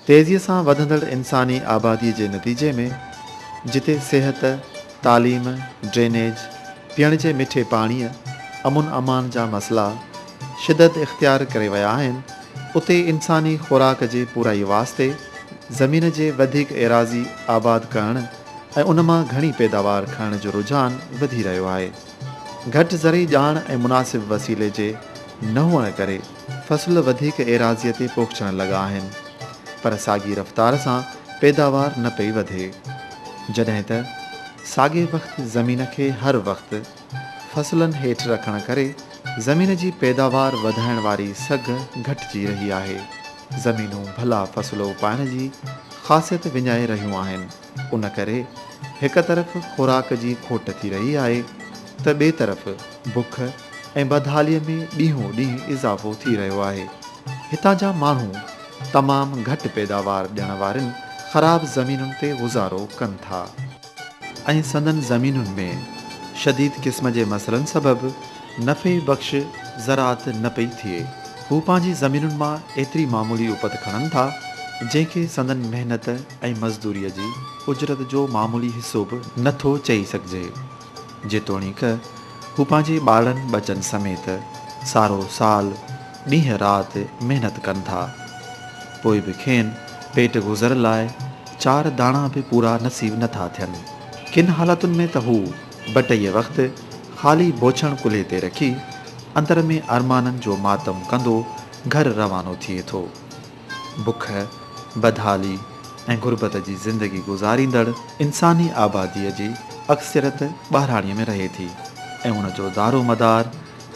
तेज़ीअ सां वधंदड़ इंसानी आबादी जे नतीजे में जिते सिहत, तालीम, ड्रेनेज, पीअण जे मिठे पाणीअ, अमुन अमान जा मसइला शिदत इख़्तियार करे विया आहिनि, उते इंसानी ख़ुराक जे पूराई वास्ते ज़मीन जे वधीक एराज़ी आबाद करणु ऐं उन मां घणी पैदावार खणण जो रुझान वधी रहियो आहे। घटि ज़रई ॼाण ऐं मुनासिब वसीले जे न हुअण करे फ़सुल वधीक एराज़ीअ ते पोखचण लॻा आहिनि, पर साॻी रफ़्तार सां पैदावार न पई वधे। जॾहिं त साॻे वक़्तु ज़मीन खे हर वक़्तु फ़सुलनि हेठि रखण करे ज़मीन जी पैदावार वधाइण वारी सघ घटिजी रही आहे। ज़मीनूं भला फ़सुल उपाइण जी ख़ासियत विञाए रहियूं आहिनि। उन करे हिक तरफ़ ख़ुराक जी खोट थी रही आहे त ॿिए तरफ़ बुख ऐं बदहालीअ में ॾींहों ॾींहुं इज़ाफ़ो थी रहियो आहे। हितां जा माण्हू तमामु घटि पैदावार ॾियण वारनि ख़राब ज़मीनुनि ते गुज़ारो कनि था ऐं संदन ज़मीनुनि में शदीद क़िस्म जे मसइलनि सबबि नफ़े बख़्श ज़राअत न पई थिए। हू पंहिंजी ज़मीनुनि मां एतिरी मामूली उपत खणनि था जंहिंखे संदन महिनत ऐं मज़दूरीअ जी उजरत जो मामूली हिसो बि नथो चई सघिजे। जेतोणीकि हू पंहिंजे ॿारनि ॿचनि समेत सारो साल ॾींहं राति महिनत कनि था, पोइ बि खेनि पेट गुज़र लाइ 4 दाणा बि पूरा नसीब नथा थियनि। किन हालतुनि में त हू बटईअ वक़्तु ख़ाली बोछण कुल्हे ते रखी अंदर में अरमाननि जो मातम कंदो घर रवानो थिए थो। बुख, बदहाली ऐं गुरबत जी ज़िंदगी गुज़ारींदड़ इंसानी आबादीअ जी अक्सरियत ॿारहाणीअ में रहे थी ऐं उन जो दारो मदार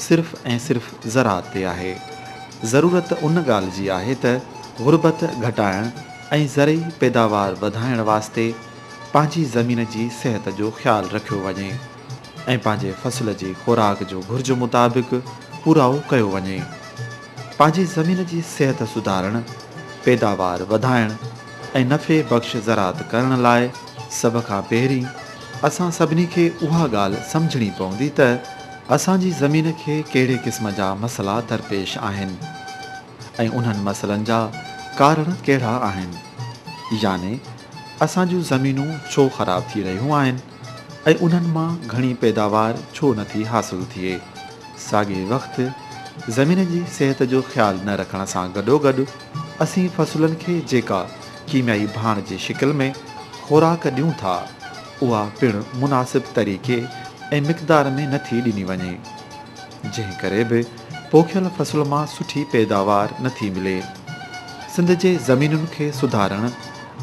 सिर्फ़ ऐं सिर्फ़ ज़राअत ते आहे। ज़रूरत उन ॻाल्हि जी आहे त गुरबत घटाइण ऐं ज़रई पैदावार वधाइण वास्ते पंहिंजी ज़मीन जी सिहत जो ख़्यालु रखियो वञे ऐं पंहिंजे फ़सुल जी ख़ुराक जो घुर्ज मुताबिक़ पूराओ कयो वञे। पंहिंजी ज़मीन जी सिहत सुधारण, पैदावार वधाइण ऐं नफ़े बख़्श ज़राअत करण लाइ सभ खां पहिरीं असां सभिनी खे उहा ॻाल्हि सम्झणी पवंदी त असांजी ज़मीन खे कहिड़े क़िस्म जा मसइला दरपेश आहिनि ऐं उन्हनि मसइलनि जा कारण कहिड़ा आहिनि, याने असांजूं ज़मीनूं छो ख़राब थी रहियूं आहिनि ऐं उन्हनि मां घणी पैदावार छो नथी हासिलु थिए। साॻे वक़्तु ज़मीन जी सिहत जो ख़्यालु न रखण सां गॾोगॾु असीं फ़सुलनि खे जेका कीमियाई भाण जी शिकिल में ख़ुराक ॾियूं था, उहा पिणु मुनासिब तरीक़े ऐं मिक़दार में नथी ॾिनी वञे, जंहिं करे बि पोखियल फ़सुल मां सुठी पैदावार नथी मिले। सिंध जे ज़मीनुनि खे सुधारण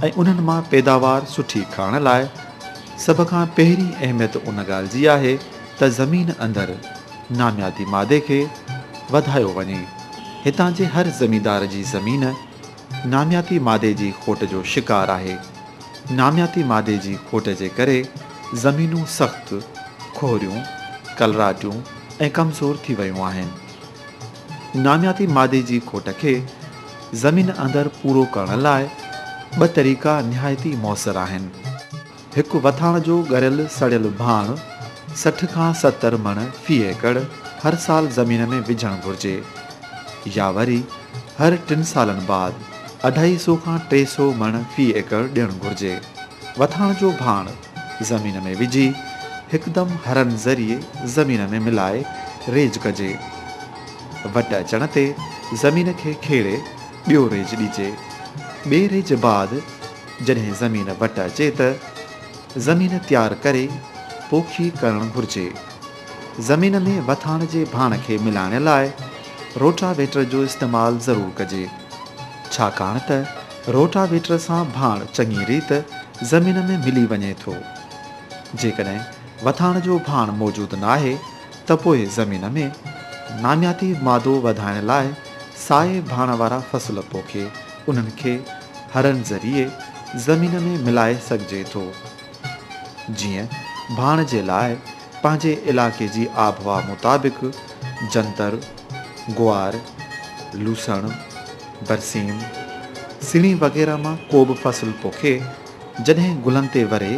ऐं उन्हनि मां पैदावार सुठी खणण लाइ सभ खां पहिरीं अहमियत उन ॻाल्हि जी आहे त ज़मीन अंदरि नामियाती मादे खे वधायो वञे। हितां जे हर ज़मींदार जी ज़मीन नामियाती मादे जी खोट जो शिकार आहे। नामियाती मादे जी खोट जे करे ज़मीनूं सख़्तु, खोरियूं, कलराटियूं ऐं कमज़ोर थी वियूं आहिनि। नामियाती मादे जी खोट खे ज़मीन अंदरि पूरो करण लाइ 2 तरीक़ा निहायती मौसर आहिनि। हिकु वथाण जो ॻरियल सड़ियल भाण 60 खां 70 मण फ़ी एकड़ हर साल ज़मीन में विझणु घुरिजे, या वरी हर 3 सालनि बाद 250 खां 300 मण फ़ी एकड़ ॾियणु घुरिजे। वथाण जो भाण ज़मीन में विझी हिकदमि हरनि ज़रिए ज़मीन में मिलाए रेज कजे। वट अचण ते ज़मीन खे खेड़े ॿियो रेज ॾिजे। ॿिए रेज बाद जॾहिं ज़मीन वट अचे त ज़मीन तयारु करे पोखी करणु घुरिजे। ज़मीन में वथाण जे भाण खे मिलाइण लाइ रोटावेटर जो इस्तेमालु ज़रूरु कजे, छाकाणि त रोटावेटर सां भाण चङी रीति ज़मीन में मिली वञे थो। जेकॾहिं वथाण जो भाण मौजूदु न आहे त पोइ ज़मीन में नामियाती मादो वधाइण लाइ साए भाण वारा फ़सुल पोखे उन्हनि खे हरनि ज़रिए ज़मीन में मिलाए सघिजे थो। जीअं भाण जे लाइ पंहिंजे इलाइक़े जी आबहवा मुताबिक़ जंतर, ग्वार, लूसण, बरसीम, सिणी वग़ैरह मां को बि फ़सुलु पोखे जॾहिं गुलनि ते वरे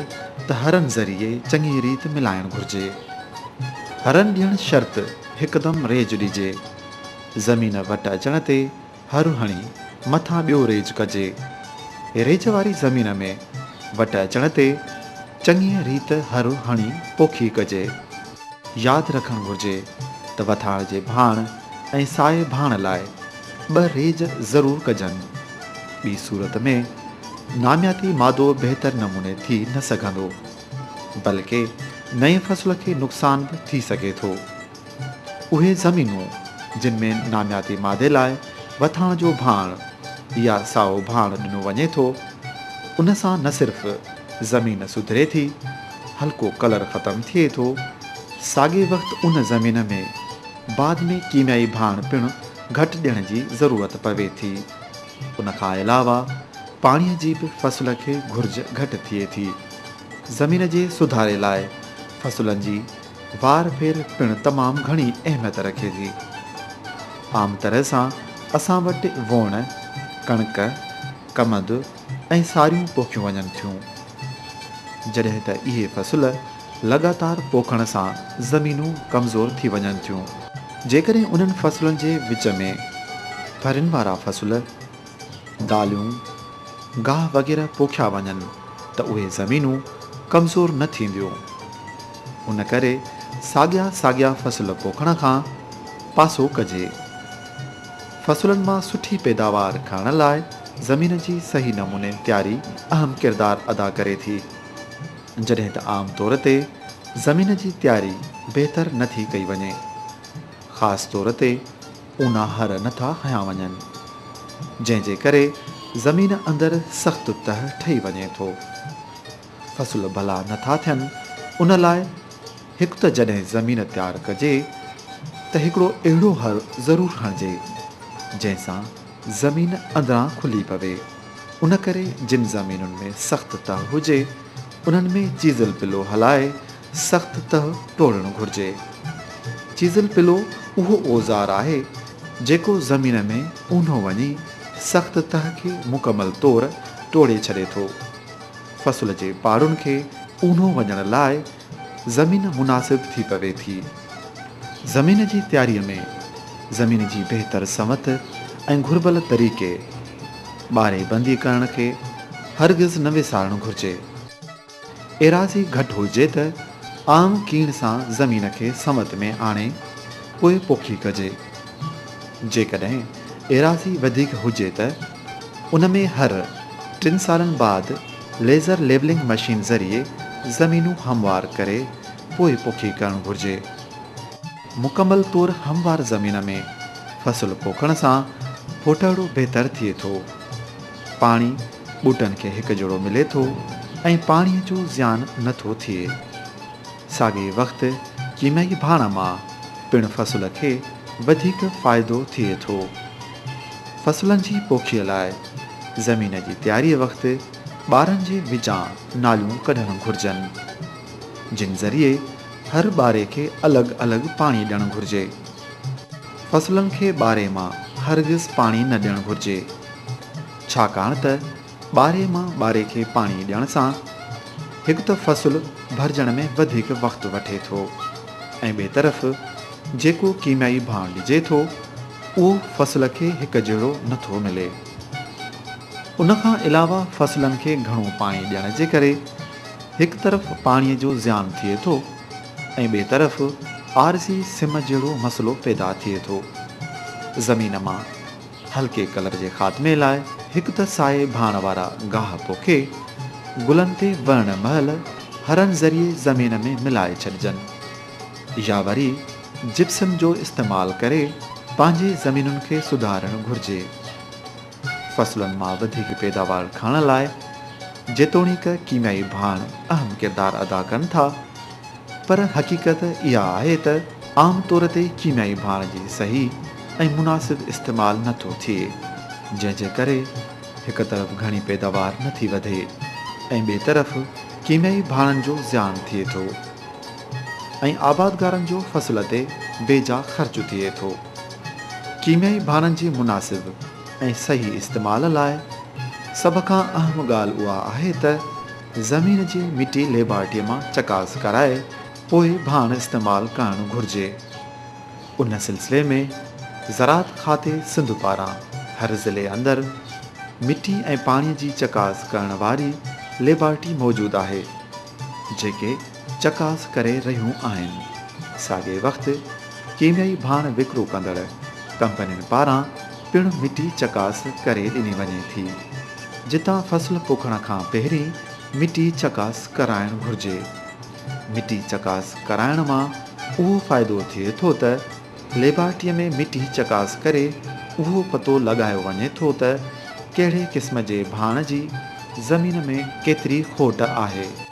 त हरनि ज़रिए चङी रीति मिलाइणु घुरिजे। हरनि ॾियणु शर्त हिकदमि रेज ॾिजे। ज़मीन वटि अचण ते हर हणी मथां ॿियो रेज कजे। रेज वारी ज़मीन में वट अचण ते चङीअ रीत हर हणी पोखी कजे। यादि रखणु घुरिजे त वथाण जे भाण ऐं साए भाण लाइ 2 रेज ज़रूरु कजनि। ॿी सूरत में नामियाती मादो बहितर नमूने थी न सघंदो, बल्कि नई फसल खे नुक़सान बि थी सघे थो। उहे ज़मीनूं जिन में नामियाती मादे लाइ वथाण जो भाण या साओ भाण ॾिनो वञे थो, उन सां न सिर्फ़ ज़मीन सुधरे थी, हल्को कलर ख़तमु थिए थो, साॻे वक़्तु उन ज़मीन में बाद में कीमियाई भाण पिणु घटि ॾियण जी ज़रूरत पवे थी। उन खां अलावा पाणीअ जी बि फसल खे घुर्ज घटि थिए थी। ज़मीन जे सुधारे लाइ फसलनि जी वार फेर पिणु तमामु घणी अहमियत रखे थी। आम तरह सां असां वटि वोण, कणक, कमंद ऐं सारियूं पोखियूं वञनि थियूं। जॾहिं त इहे फसल लगातार पोखण सां ज़मीनूं कमज़ोर थी वञनि थियूं। जेकॾहिं उन्हनि फसलुनि जे विच में फरिन वारा फसल, दालियूं, गाह वग़ैरह पोखिया वञनि त उहे ज़मीनूं कमज़ोर न थींदियूं। उन करे साॻिया साॻिया फसल पोखण खां पासो कजे। फसलुनि मां सुठी पैदावार खणण लाइ ज़मीन जी सही नमूने तयारी अहम किरदारु अदा करे थी। जॾहिं त आम तौर ते ज़मीन जी तयारी बहितर नथी कई वञे, ख़ासि तौर ते ऊना हर नथा हया वञनि, जंहिंजे करे ज़मीन अंदरि सख़्तु तह ठही वञे थो। फसल भला नथा थियनि, उन लाइ हिकु त जॾहिं ज़मीन तयारु कजे त हिकिड़ो अहिड़ो हर ज़रूरु हणिजे जंहिंसां ज़मीन अंदरां खुली पवे। उन करे जिन ज़मीनुनि में सख़्तु तह हुजे, उन्हनि में चीज़ल पिलो हलाए सख़्तु तह तोड़णु घुरिजे। चीज़ल पिलो उहो औज़ार आहे जेको ज़मीन में ऊन्हो वञी सख़्तु तह खे मुकमल तौरु तोड़े छॾे थो। फसल जे पारुनि खे ऊन्हो वञण लाइ ज़मीन मुनासिब थी पवे थी। ज़मीन जी तयारीअ में ज़मीन जी बहितर समत ऐं घुर्बल तरीक़े ॿारे बंदी करण खे हरगिज़ न विसारणु घुरिजे। एराज़ी घटि हुजे त आम कीण सां ज़मीन खे समत में आणे पोइ पोखी कजे। जेकॾहिं एराज़ी वधीक हुजे त उन में हर 3 सालनि बाद लेज़र लेबलिंग मशीन ज़रिए ज़मीनूं हमवार करे पोइ पोखी करणु घुरिजे। मुकमल तौरु हमवार ज़मीन में फसल पोखण सां पोटड़ो बहितर थिए थो, पाणी ॿूटनि खे हिकु जहिड़ो मिले थो ऐं पाणीअ जो ज़ियान नथो थिए। साॻे वक़्तु कीमियाई भाण मां पिणु फसल खे वधीक फ़ाइदो थिए थो। फसलनि जी पोखीअ लाइ ज़मीन जी तयारीअ वक़्तु ॿारनि जे विचां नालियूं कढणु घुरिजनि, जिन ज़रिए हर ॿारे खे अलॻि अलॻि पाणी ॾियणु घुरिजे। फसलनि खे ॿारे मां हरगिज़ पाणी न ॾियणु घुरिजे, छाकाणि त ॿारे मां ॿारे खे पाणी ॾियण सां हिकु त फसल भरिजण में वधीक वक़्तु वठे थो ऐं ॿिए तरफ़ जेको कीमियाई भाण ॾिजे थो उहो फसल खे हिकु जहिड़ो नथो मिले। उन खां अलावा फसलनि खे घणो पाणी ॾियण जे करे हिकु तरफ़ पाणीअ जो ज़ियान थिए थो ऐं ॿिए तरफ़ आरज़ी सिम जहिड़ो मसइलो पैदा थिए थो। ज़मीन मां हल्के कलर जे ख़ात्मे लाइ हिकु त साए भाण वारा गाह पोखे गुलनि ते वहण महिल हरनि ज़रिए ज़मीन में मिलाए छॾिजनि, या वरी जिप्सम जो इस्तेमालु करे पंहिंजे ज़मीनुनि खे सुधारणु घुरिजे। फसलनि मां वधीक पैदावार खणण लाइ जेतोणीकि कीमियाई भाण अहम किरदारु अदा कनि था, पर हक़ीक़त इहा आहे त आम तौर ते कीमियाई भाण जी सही ऐं मुनासिब इस्तेमालु नथो थिए, जंहिंजे करे हिकु तरफ़ घणी पैदावार नथी वधे ऐं ॿिए तरफ़ कीमियाई भाणनि जो ज़ियान थिए थो ऐं आबादगारनि जो फसल ते बेजा ख़र्च थिए थो। कीमियाई भाणनि जी मुनासिब ऐं सही इस्तेमाल लाइ सभ खां अहम ॻाल्हि उहा आहे त ज़मीन जी मिटी लेबार्टीअ मां चकास कराए पोइ भाण इस्तेमालु करणु घुरिजे। उन सिलसिले में ज़राअत खाते सिंध पारां हर ज़िले अंदरि मिटी ऐं पाणीअ जी चकास करण वारी लेबॉरेटरी मौजूदु आहे जेके चकास करे रहियूं आहिनि। साॻे वक़्तु कीमियाई भाण विकिरो कंदड़ कंपनियुनि पारां पिणु मिटी चकास करे ॾिनी वञे थी। जितां फसल पोखण खां पहिरीं मिटी चकास कराइणु घुरिजे। मिटी चकास कराइण मां उहो फ़ाइदो थिए थो त लेबॉरेटरीअ में मिटी चकास करे उहो पतो लॻायो वञे थो त कहिड़े क़िस्म जे भाण जी ज़मीन में केतिरी खोट आहे।